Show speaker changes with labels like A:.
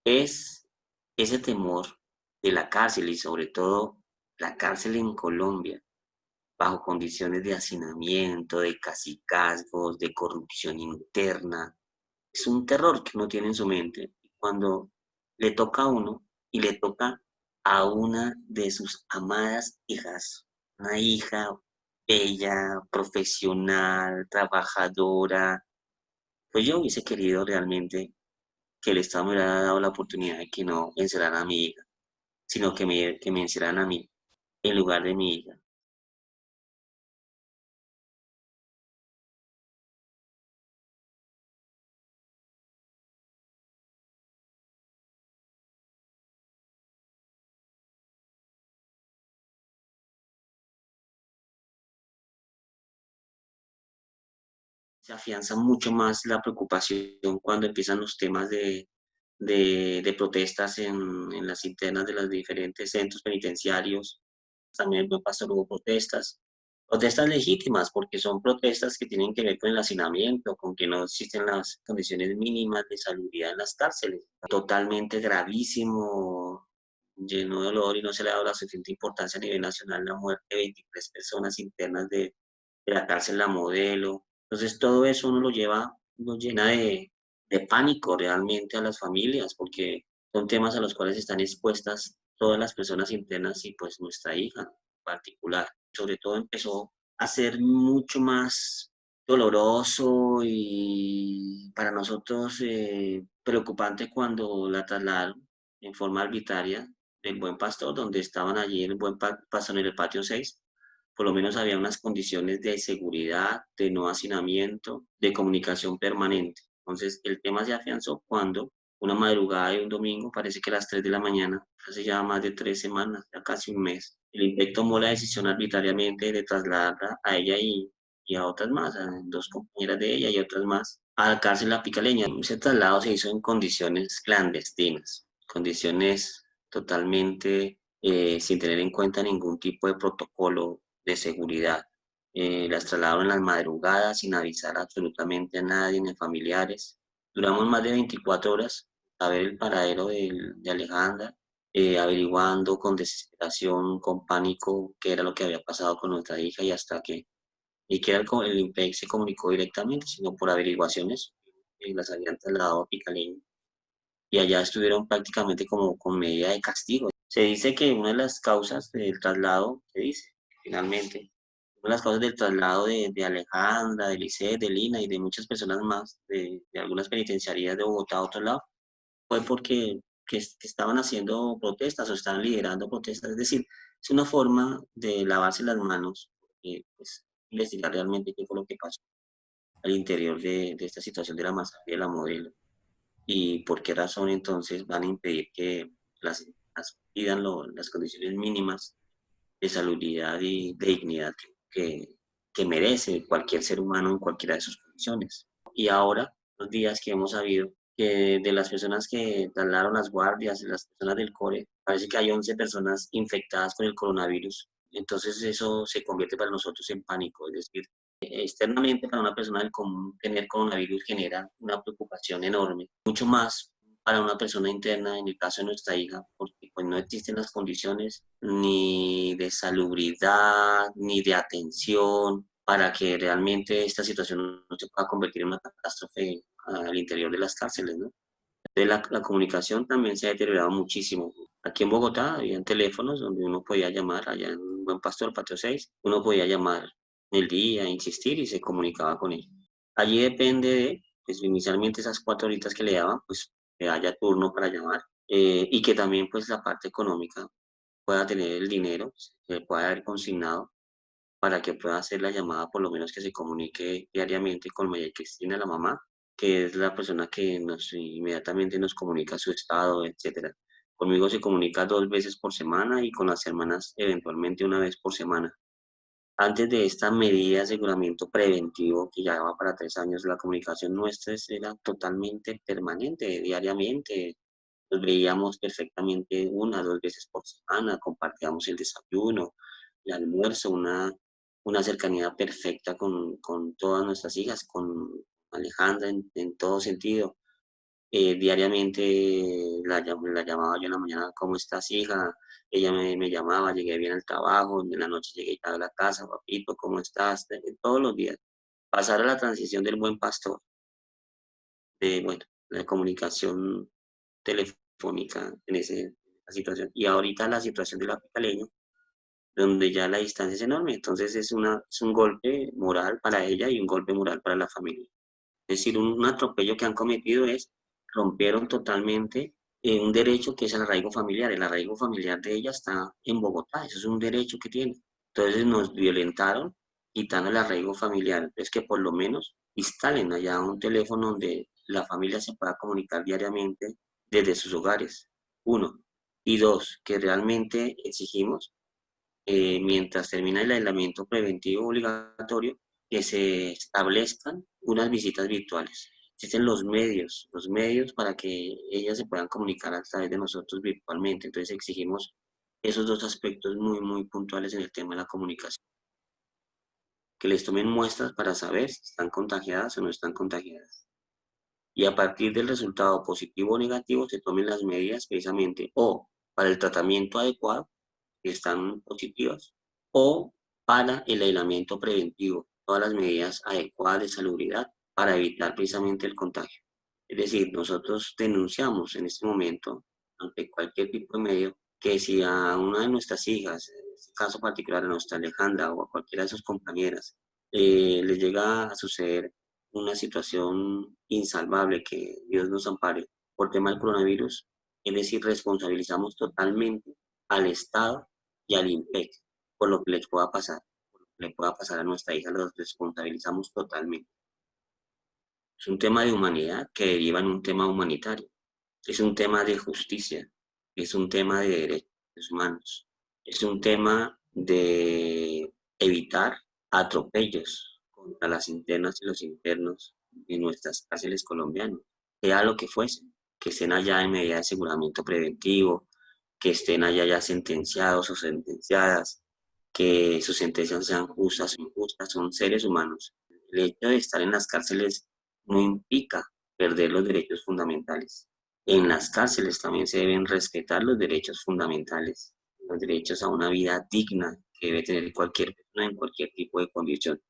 A: es ese temor de la cárcel y sobre todo la cárcel en Colombia, bajo condiciones de hacinamiento, de cacicazgos, de corrupción interna. Es un terror que uno tiene en su mente cuando le toca a uno y le toca a una de sus amadas hijas, una hija bella, profesional, trabajadora. Pues yo hubiese querido realmente que el Estado me hubiera dado la oportunidad de que no encerraran a mi hija, sino que me encerraran a mí en lugar de mi hija. Se afianza mucho más la preocupación cuando empiezan los temas de protestas en las internas de los diferentes centros penitenciarios. También me pasó, hubo protestas legítimas, porque son protestas que tienen que ver con el hacinamiento, con que no existen las condiciones mínimas de salubridad en las cárceles. Totalmente gravísimo, lleno de dolor y no se le ha dado la suficiente importancia a nivel nacional la muerte de 23 personas internas de la cárcel La Modelo. Entonces todo eso uno lo lleva, nos llena de pánico realmente a las familias, porque son temas a los cuales están expuestas todas las personas internas y pues nuestra hija en particular. Sobre todo empezó a ser mucho más doloroso y para nosotros preocupante cuando la trasladaron en forma arbitraria del Buen Pastor, donde estaban allí en el Pastor en el patio 6. Por lo menos había unas condiciones de seguridad, de no hacinamiento, de comunicación permanente. Entonces el tema se afianzó cuando una madrugada de un domingo, parece que a las 3 de la mañana, hace ya más de 3 semanas, ya casi un mes, el INPEC tomó la decisión arbitrariamente de trasladarla a ella y a otras más, a dos compañeras de ella y otras más, a la cárcel La Picaleña. Ese traslado se hizo en condiciones clandestinas, condiciones totalmente sin tener en cuenta ningún tipo de protocolo de seguridad. Las trasladaron en las madrugadas sin avisar absolutamente a nadie, ni a familiares. Duramos más de 24 horas a ver el paradero de Alejandra, averiguando con desesperación, con pánico, qué era lo que había pasado con nuestra hija y hasta que ni siquiera el INPEC se comunicó directamente, sino por averiguaciones, las habían trasladado a Picaleño y allá estuvieron prácticamente como con medida de castigo. Se dice que una de las causas del traslado, se dice finalmente, una de las causas del traslado de Alejandra, de Lisset, de Lina y de muchas personas más, de algunas penitenciarías de Bogotá a otro lado, fue porque que estaban haciendo protestas o estaban liderando protestas. Es decir, es una forma de lavarse las manos, pues, investigar realmente qué fue lo que pasó al interior de esta situación de la masacre de La Modelo y por qué razón entonces van a impedir que las pidan las condiciones mínimas de salubridad y de dignidad que merece cualquier ser humano en cualquiera de sus condiciones. Y ahora, los días que hemos sabido que de las personas que trasladaron las guardias, de las personas del CORE, parece que hay 11 personas infectadas con el coronavirus. Entonces eso se convierte para nosotros en pánico, es decir, externamente para una persona del común tener coronavirus genera una preocupación enorme, mucho más para una persona interna, en el caso de nuestra hija, porque pues no existen las condiciones ni de salubridad, ni de atención, para que realmente esta situación no se pueda convertir en una catástrofe al interior de las cárceles, ¿no? Entonces la comunicación también se ha deteriorado muchísimo. Aquí en Bogotá había teléfonos donde uno podía llamar, allá en Buen Pastor, Patio 6, uno podía llamar el día, insistir y se comunicaba con él. Allí depende de, pues inicialmente esas 4 horitas que le daban, pues que haya turno para llamar y que también pues la parte económica pueda tener el dinero, se pueda haber consignado para que pueda hacer la llamada, por lo menos que se comunique diariamente con María Cristina, la mamá, que es la persona que nos inmediatamente nos comunica su estado, etcétera. Conmigo se comunica 2 veces por semana y con las hermanas eventualmente una vez por semana. Antes de esta medida de aseguramiento preventivo, que ya va para 3 años, la comunicación nuestra era totalmente permanente, diariamente. Nos veíamos perfectamente 1 o 2 veces por semana, compartíamos el desayuno, el almuerzo, una cercanía perfecta con todas nuestras hijas, con Alejandra en todo sentido. Diariamente la llamaba yo en la mañana, ¿cómo estás, hija? Ella me llamaba, llegué bien al trabajo, en la noche llegué a la casa, papito, ¿cómo estás? Todos los días. Pasar a la transición del buen pastor, de, bueno, la comunicación telefónica en esa situación. Y ahorita la situación de la Picaleña, donde ya la distancia es enorme. Entonces es un golpe moral para ella y un golpe moral para la familia. Es decir, un atropello que han cometido es, rompieron totalmente un derecho que es el arraigo familiar. El arraigo familiar de ella está en Bogotá, eso es un derecho que tiene. Entonces nos violentaron quitando el arraigo familiar. Es que por lo menos instalen allá un teléfono donde la familia se pueda comunicar diariamente desde sus hogares. Uno. Y dos, que realmente exigimos mientras termina el aislamiento preventivo obligatorio, que se establezcan unas visitas virtuales. Existen los medios para que ellas se puedan comunicar a través de nosotros virtualmente. Entonces exigimos esos dos aspectos muy, muy puntuales en el tema de la comunicación. Que les tomen muestras para saber si están contagiadas o no están contagiadas. Y a partir del resultado positivo o negativo se tomen las medidas precisamente o para el tratamiento adecuado que están positivas, o para el aislamiento preventivo, todas las medidas adecuadas de salubridad para evitar precisamente el contagio. Es decir, nosotros denunciamos en este momento, ante cualquier tipo de medio, que si a una de nuestras hijas, en este caso particular a nuestra Alejandra o a cualquiera de sus compañeras, les llega a suceder una situación insalvable, que Dios nos ampare, por tema del coronavirus, es decir, responsabilizamos totalmente al Estado y al INPEC por lo que les pueda pasar, por lo que le pueda pasar a nuestra hija, los responsabilizamos totalmente. Es un tema de humanidad que deriva en un tema humanitario, es un tema de justicia, es un tema de derechos humanos, es un tema de evitar atropellos contra las internas y los internos de nuestras cárceles colombianas, sea lo que fuese, que estén allá en medida de aseguramiento preventivo, que estén allá ya sentenciados o sentenciadas, que sus sentencias sean justas o injustas, son seres humanos. El hecho de estar en las cárceles no implica perder los derechos fundamentales. En las cárceles también se deben respetar los derechos fundamentales, los derechos a una vida digna que debe tener cualquier persona en cualquier tipo de condición.